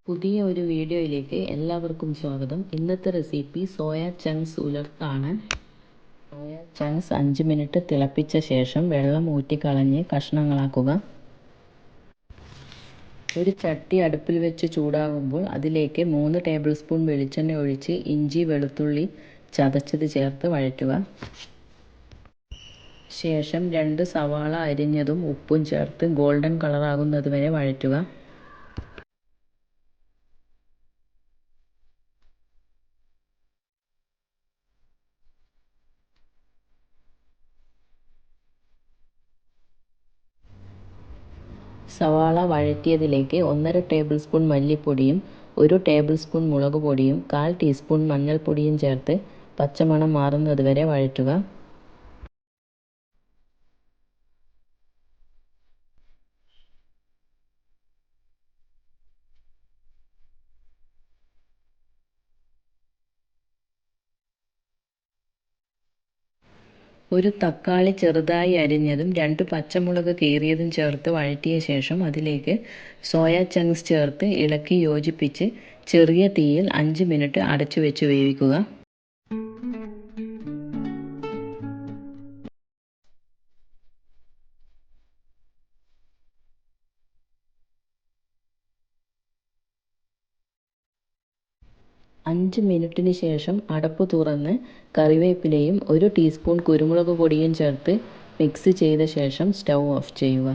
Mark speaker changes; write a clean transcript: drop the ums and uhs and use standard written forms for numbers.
Speaker 1: പുതിയ ഒരു വീഡിയോയിലേക്ക് എല്ലാവർക്കും സ്വാഗതം. ഇന്നത്തെ റെസിപ്പി സോയ ചങ്ക്സ് ഉലർത്താണ്. സോയ ചങ്ക്സ് 5 മിനിറ്റ് തിളപ്പിച്ച ശേഷം വെള്ളം ഊറ്റിക്കളഞ്ഞ് കഷ്ണങ്ങളാക്കുക. ഒരു ചട്ടി അടുപ്പിൽ വെച്ച് ചൂടാകുമ്പോൾ അതിലേക്ക് 3 ടേബിൾ സ്പൂൺ വെളിച്ചെണ്ണ ഒഴിച്ച് ഇഞ്ചി വെളുത്തുള്ളി ചതച്ചത് ചേർത്ത് വഴറ്റുക. ശേഷം 2 സവാള അരിഞ്ഞതും ഉപ്പും ചേർത്ത് ഗോൾഡൻ കളറാകുന്നത് വരെ വഴറ്റുക. സവാള വഴറ്റിയതിലേക്ക് 1/2 ടേബിൾ സ്പൂൺ മല്ലിപ്പൊടിയും 1 ടേബിൾ സ്പൂൺ മുളക് പൊടിയും 1/4 ടീസ്പൂൺ മഞ്ഞൾപ്പൊടിയും ചേർത്ത് പച്ചമണം മാറുന്നത് വരെ വഴറ്റുക. ഒരു തക്കാളി ചെറുതായി അരിഞ്ഞതും 2 പച്ചമുളക് കീറിയതും ചേർത്ത് വഴറ്റിയ ശേഷം അതിലേക്ക് സോയ ചങ്ക്സ് ചേർത്ത് ഇളക്കി യോജിപ്പിച്ച് ചെറിയ തീയിൽ 5 മിനിറ്റ് അടച്ചു വെച്ച് വേവിക്കുക. അഞ്ച് മിനിറ്റിന് ശേഷം അടപ്പ് തുറന്ന് കറിവേപ്പിലയും 1 ടീസ്പൂൺ കുരുമുളക് പൊടിയും ചേർത്ത് മിക്സ് ചെയ്ത ശേഷം സ്റ്റൗ ഓഫ് ചെയ്യുക.